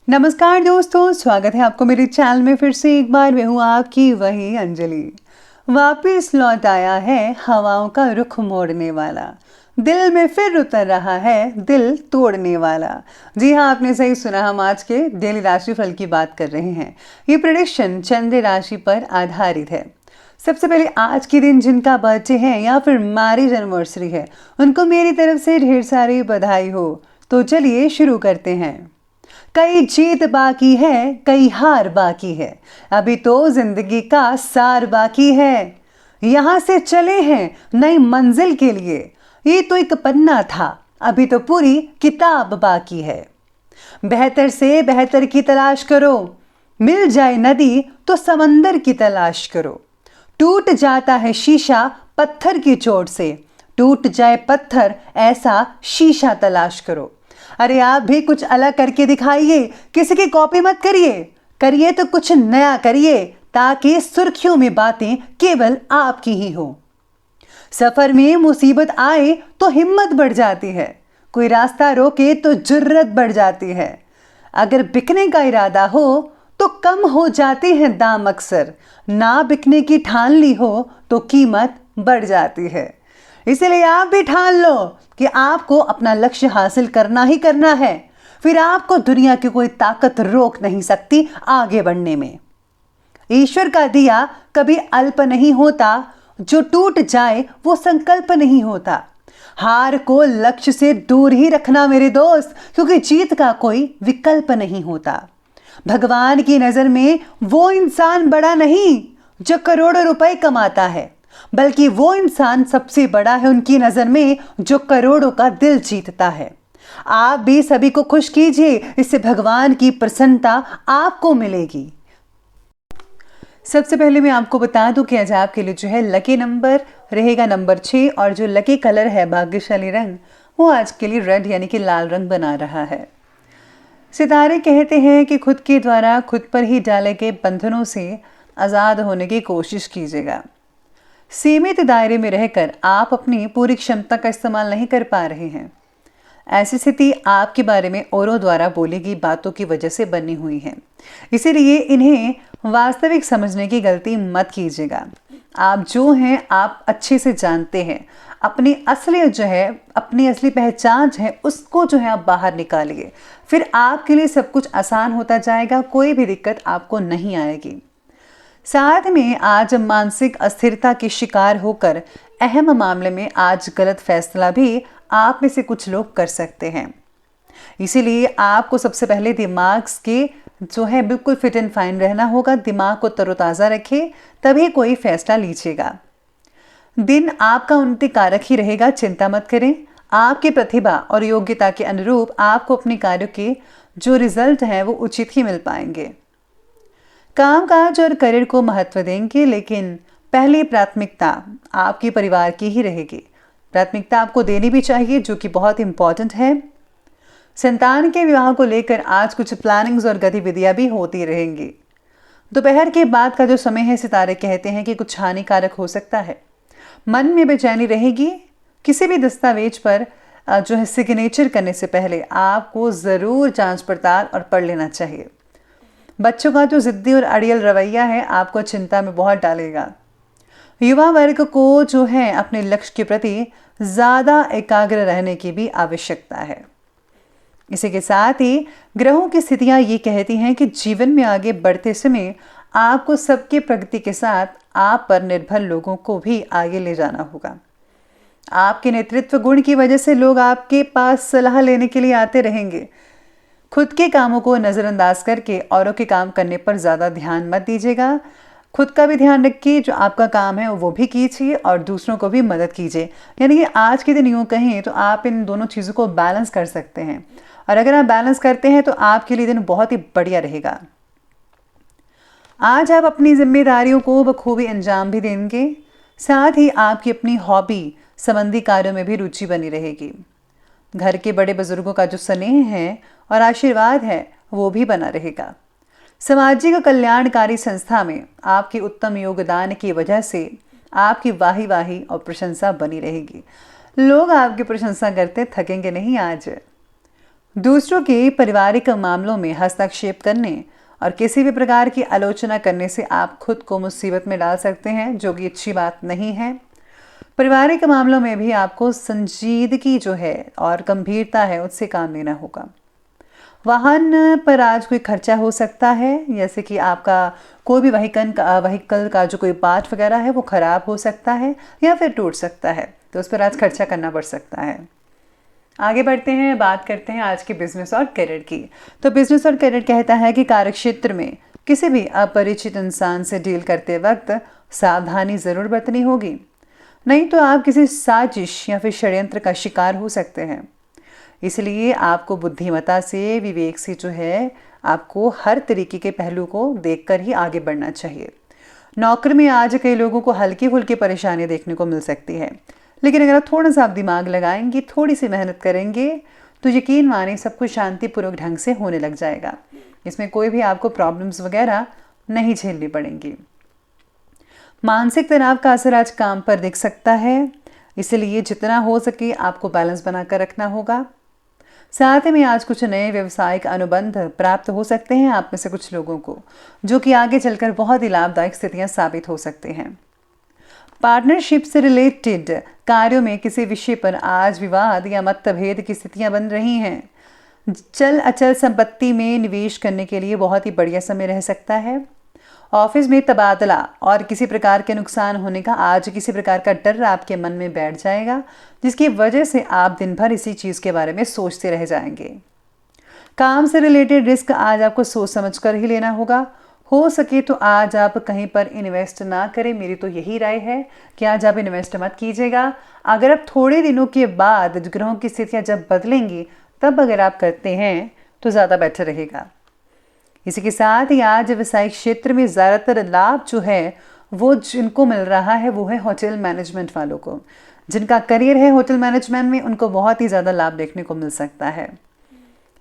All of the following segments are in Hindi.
नमस्कार दोस्तों, स्वागत है आपको मेरे चैनल में। फिर से एक बार मैं हूँ आपकी वही अंजलि। वापिस लौट आया है हवाओं का रुख मोड़ने वाला, दिल में फिर उतर रहा है दिल तोड़ने वाला। जी हाँ, आपने सही सुना, हम आज के डेली राशिफल की बात कर रहे हैं। ये प्रेडिक्शन चंद्र राशि पर आधारित है। सबसे पहले आज के दिन जिनका बर्थडे है या फिर मैरिज एनिवर्सरी है, उनको मेरी तरफ से ढेर सारी बधाई हो। तो चलिए शुरू करते हैं। कई जीत बाकी है, कई हार बाकी है, अभी तो जिंदगी का सार बाकी है। यहां से चले हैं नई मंजिल के लिए, ये तो एक पन्ना था, अभी तो पूरी किताब बाकी है। बेहतर से बेहतर की तलाश करो, मिल जाए नदी तो समंदर की तलाश करो। टूट जाता है शीशा पत्थर की चोट से, टूट जाए पत्थर ऐसा शीशा तलाश करो। अरे आप भी कुछ अलग करके दिखाइए, किसी की कॉपी मत करिए, करिए तो कुछ नया करिए, ताकि सुर्खियों में बातें केवल आपकी ही हो। सफर में मुसीबत आए तो हिम्मत बढ़ जाती है, कोई रास्ता रोके तो जुर्रत बढ़ जाती है। अगर बिकने का इरादा हो तो कम हो जाती है दाम अक्सर, ना बिकने की ठान ली हो तो कीमत बढ़ जाती है। इसलिए आप भी ठान लो कि आपको अपना लक्ष्य हासिल करना ही करना है, फिर आपको दुनिया की कोई ताकत रोक नहीं सकती आगे बढ़ने में। ईश्वर का दिया कभी अल्प नहीं होता, जो टूट जाए वो संकल्प नहीं होता। हार को लक्ष्य से दूर ही रखना मेरे दोस्त, क्योंकि जीत का कोई विकल्प नहीं होता। भगवान की नजर में वो इंसान बड़ा नहीं जो करोड़ों रुपए कमाता है, बल्कि वो इंसान सबसे बड़ा है उनकी नजर में जो करोड़ों का दिल जीतता है। आप भी सभी को खुश कीजिए, इससे भगवान की प्रसन्नता आपको मिलेगी। सबसे पहले मैं आपको बता दूं कि आज आपके लिए जो है लकी नंबर रहेगा नंबर 6, और जो लकी कलर है भाग्यशाली रंग वो आज के लिए रेड यानी कि लाल रंग बना रहा है। सितारे कहते हैं कि खुद के द्वारा खुद पर ही डाले गए बंधनों से आज़ाद होने की कोशिश कीजिएगा। सीमित दायरे में रहकर आप अपनी पूरी क्षमता का इस्तेमाल नहीं कर पा रहे हैं। ऐसी स्थिति आपके बारे में औरों द्वारा बोली गई बातों की वजह से बनी हुई है, इसीलिए इन्हें वास्तविक समझने की गलती मत कीजिएगा। आप जो हैं आप अच्छे से जानते हैं, अपनी असलियत जो है, अपनी असली पहचान जो है उसको जो है आप बाहर निकालिए, फिर आपके लिए सब कुछ आसान होता जाएगा, कोई भी दिक्कत आपको नहीं आएगी। साथ में आज मानसिक अस्थिरता के शिकार होकर अहम मामले में आज गलत फैसला भी आप में से कुछ लोग कर सकते हैं। इसीलिए आपको सबसे पहले दिमाग के जो है बिल्कुल फिट एंड फाइन रहना होगा। दिमाग को तरोताज़ा रखें, तभी कोई फैसला लीजिएगा। दिन आपका उन्नति कारक ही रहेगा, चिंता मत करें। आपकी प्रतिभा और योग्यता के अनुरूप आपको अपने कार्यों के जो रिजल्ट हैं वो उचित ही मिल पाएंगे। कामकाज और करियर को महत्व देंगे, लेकिन पहली प्राथमिकता आपके परिवार की ही रहेगी। प्राथमिकता आपको देनी भी चाहिए, जो कि बहुत इंपॉर्टेंट है। संतान के विवाह को लेकर आज कुछ प्लानिंग्स और गतिविधियां भी होती रहेंगी। दोपहर के बाद का जो समय है, सितारे कहते हैं कि कुछ हानिकारक हो सकता है। मन में बेचैनी रहेगी। किसी भी दस्तावेज पर जो है सिग्नेचर करने से पहले आपको ज़रूर जांच पड़ताल और पढ़ लेना चाहिए। बच्चों का जो जिद्दी और अड़ियल रवैया है आपको चिंता में बहुत डालेगा। युवा वर्ग को जो है अपने लक्ष्य के प्रति ज़्यादा एकाग्र रहने की भी आवश्यकता है। इसी के साथ ही ग्रहों की स्थितियां ये कहती हैं कि जीवन में आगे बढ़ते समय आपको सबके प्रगति के साथ आप पर निर्भर लोगों को भी आगे ले जाना होगा। आपके नेतृत्व गुण की वजह से लोग आपके पास सलाह लेने के लिए आते रहेंगे। खुद के कामों को नज़रअंदाज करके औरों के काम करने पर ज़्यादा ध्यान मत दीजिएगा। खुद का भी ध्यान रखिए, जो आपका काम है वो भी कीजिए और दूसरों को भी मदद कीजिए। यानी कि आज के दिन यूँ कहें तो आप इन दोनों चीज़ों को बैलेंस कर सकते हैं, और अगर आप बैलेंस करते हैं तो आपके लिए दिन बहुत ही बढ़िया रहेगा। आज आप अपनी जिम्मेदारियों को बखूबी अंजाम भी देंगे। साथ ही आपकी अपनी हॉबी संबंधी कार्यों में भी रुचि बनी रहेगी। घर के बड़े बुजुर्गों का जो स्नेह है और आशीर्वाद है वो भी बना रहेगा। सामाजिक कल्याणकारी संस्था में आपके उत्तम योगदान की वजह से आपकी वाही वाही और प्रशंसा बनी रहेगी। लोग आपकी प्रशंसा करते थकेंगे नहीं आज। दूसरों के पारिवारिक मामलों में हस्तक्षेप करने और किसी भी प्रकार की आलोचना करने से आप खुद को मुसीबत में डाल सकते हैं, जो कि अच्छी बात नहीं है। पारिवारिक मामलों में भी आपको संजीदगी जो है और गंभीरता है उससे काम लेना होगा। वाहन पर आज कोई खर्चा हो सकता है, जैसे कि आपका कोई भी व्हीकल का जो कोई पार्ट वगैरह है वो ख़राब हो सकता है या फिर टूट सकता है, तो उस पर आज खर्चा करना पड़ सकता है। आगे बढ़ते हैं, बात करते हैं आज के बिजनेस और करियर की। तो बिजनेस और करियर कहता है कि कार्यक्षेत्र में किसी भी अपरिचित इंसान से डील करते वक्त सावधानी ज़रूर बरतनी होगी, नहीं तो आप किसी साजिश या फिर षड्यंत्र का शिकार हो सकते हैं। इसलिए आपको बुद्धिमत्ता से, विवेक से जो है आपको हर तरीके के पहलू को देखकर ही आगे बढ़ना चाहिए। नौकरी में आज कई लोगों को हल्की फुल्की परेशानी देखने को मिल सकती है, लेकिन अगर आप थोड़ा सा आप दिमाग लगाएंगे, थोड़ी सी मेहनत करेंगे, तो यकीन माने सब कुछ शांतिपूर्वक ढंग से होने लग जाएगा। इसमें कोई भी आपको प्रॉब्लम्स वगैरह नहीं झेलनी पड़ेंगी। मानसिक तनाव का असर आज काम पर दिख सकता है, इसलिए जितना हो सके आपको बैलेंस बनाकर रखना होगा। साथ ही में आज कुछ नए व्यवसायिक अनुबंध प्राप्त हो सकते हैं आप में से कुछ लोगों को, जो कि आगे चलकर बहुत ही लाभदायक स्थितियां साबित हो सकते हैं। पार्टनरशिप से रिलेटेड कार्यों में किसी विषय पर आज विवाद या मतभेद की स्थितियां बन रही हैं। चल अचल संपत्ति में निवेश करने के लिए बहुत ही बढ़िया समय रह सकता है। ऑफिस में तबादला और किसी प्रकार के नुकसान होने का आज किसी प्रकार का डर आपके मन में बैठ जाएगा, जिसकी वजह से आप दिन भर इसी चीज़ के बारे में सोचते रह जाएंगे। काम से रिलेटेड रिस्क आज आपको सोच समझ कर ही लेना होगा। हो सके तो आज आप कहीं पर इन्वेस्ट ना करें, मेरी तो यही राय है कि आज आप इन्वेस्ट मत कीजिएगा। अगर आप थोड़े दिनों के बाद ग्रहों की स्थितियाँ जब बदलेंगी तब अगर आप करते हैं तो ज़्यादा बेटर रहेगा। इसी के साथ ही आज व्यवसायिक क्षेत्र में ज़्यादातर लाभ जो है वो जिनको मिल रहा है वो है होटल मैनेजमेंट वालों को। जिनका करियर है होटल मैनेजमेंट में, उनको बहुत ही ज़्यादा लाभ देखने को मिल सकता है।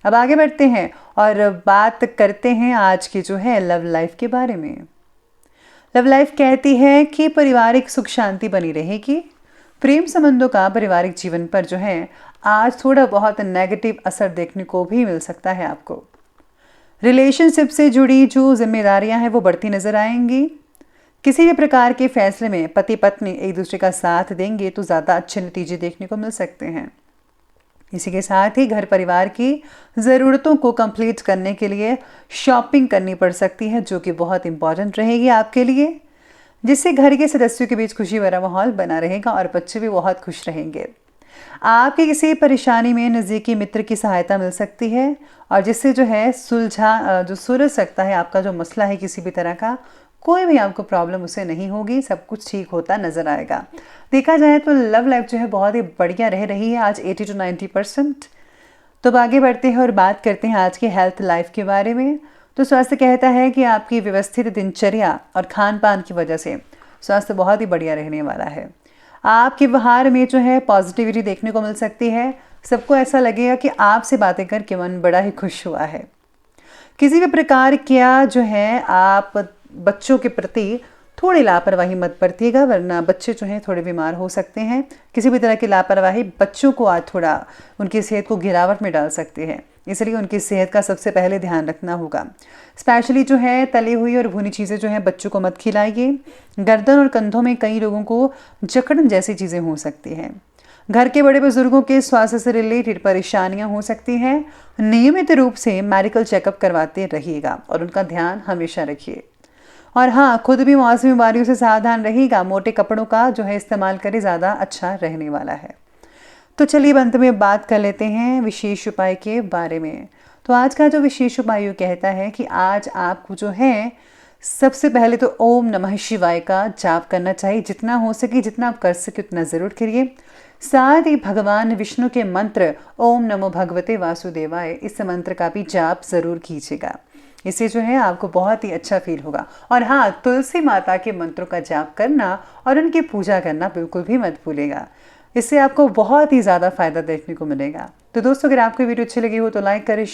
अब आगे बढ़ते हैं और बात करते हैं आज की जो है लव लाइफ के बारे में। लव लाइफ कहती है कि पारिवारिक सुख शांति बनी रहेगी। प्रेम संबंधों का पारिवारिक जीवन पर जो है आज थोड़ा बहुत नेगेटिव असर देखने को भी मिल सकता है आपको। रिलेशनशिप से जुड़ी जो जिम्मेदारियां हैं वो बढ़ती नजर आएंगी। किसी भी प्रकार के फैसले में पति पत्नी एक दूसरे का साथ देंगे तो ज़्यादा अच्छे नतीजे देखने को मिल सकते हैं। इसी के साथ ही घर परिवार की ज़रूरतों को कंप्लीट करने के लिए शॉपिंग करनी पड़ सकती है, जो कि बहुत इंपॉर्टेंट रहेगी आपके लिए, जिससे घर के सदस्यों के बीच खुशी भरा माहौल बना रहेगा और बच्चे भी बहुत खुश रहेंगे। आपकी किसी परेशानी में नज़दीकी मित्र की सहायता मिल सकती है और जिससे जो है सुलझ सकता है आपका जो मसला है किसी भी तरह का, कोई भी आपको प्रॉब्लम उससे नहीं होगी, सब कुछ ठीक होता नज़र आएगा। देखा जाए तो लव लाइफ जो है बहुत ही बढ़िया रह रही है आज 80 to 90%। तो अब आगे बढ़ते हैं और बात करते हैं आज के हेल्थ लाइफ के बारे में। तो स्वास्थ्य कहता है कि आपकी व्यवस्थित दिनचर्या और खान पान की वजह से स्वास्थ्य बहुत ही बढ़िया रहने वाला है। आपके व्यवहार में जो है पॉजिटिविटी देखने को मिल सकती है। सबको ऐसा लगेगा कि आपसे बातें करके मन बड़ा ही खुश हुआ है। किसी भी प्रकार क्या जो है आप बच्चों के प्रति थोड़ी लापरवाही मत बरतिएगा, वरना बच्चे जो हैं थोड़े बीमार हो सकते हैं। किसी भी तरह की लापरवाही बच्चों को आज थोड़ा उनकी सेहत को गिरावट में डाल सकती है, इसलिए उनकी सेहत का सबसे पहले ध्यान रखना होगा। स्पेशली जो है तली हुई और भुनी चीज़ें जो हैं बच्चों को मत खिलाइए। गर्दन और कंधों में कई लोगों को जकड़न जैसी चीज़ें हो सकती हैं। घर के बड़े बुजुर्गों के स्वास्थ्य से रिलेटेड परेशानियां हो सकती हैं। नियमित रूप से मेडिकल चेकअप करवाते रहिएगा और उनका ध्यान हमेशा रखिए। और हाँ, खुद भी मौसमी बीमारियों से सावधान रहिएगा। मोटे कपड़ों का जो है इस्तेमाल करें, ज़्यादा अच्छा रहने वाला है। तो चलिए अंत में बात कर लेते हैं विशेष उपाय के बारे में। तो आज का जो विशेष उपाय कहता है कि आज आपको जो है सबसे पहले तो ओम नमः शिवाय का जाप करना चाहिए। जितना हो सके, जितना आप कर सके उतना ज़रूर करिए। साथ ही भगवान विष्णु के मंत्र ओम नमो भगवते वासुदेवाय, इस मंत्र का भी जाप ज़रूर कीजिएगा। इससे जो है आपको बहुत ही अच्छा फील होगा। और हाँ, तुलसी माता के मंत्रों का जाप करना और उनकी पूजा करना बिल्कुल भी मत भूलेगा। इससे आपको बहुत ही ज़्यादा फायदा देखने को मिलेगा। तो दोस्तों, अगर आपको वीडियो अच्छी लगी हो तो लाइक करें।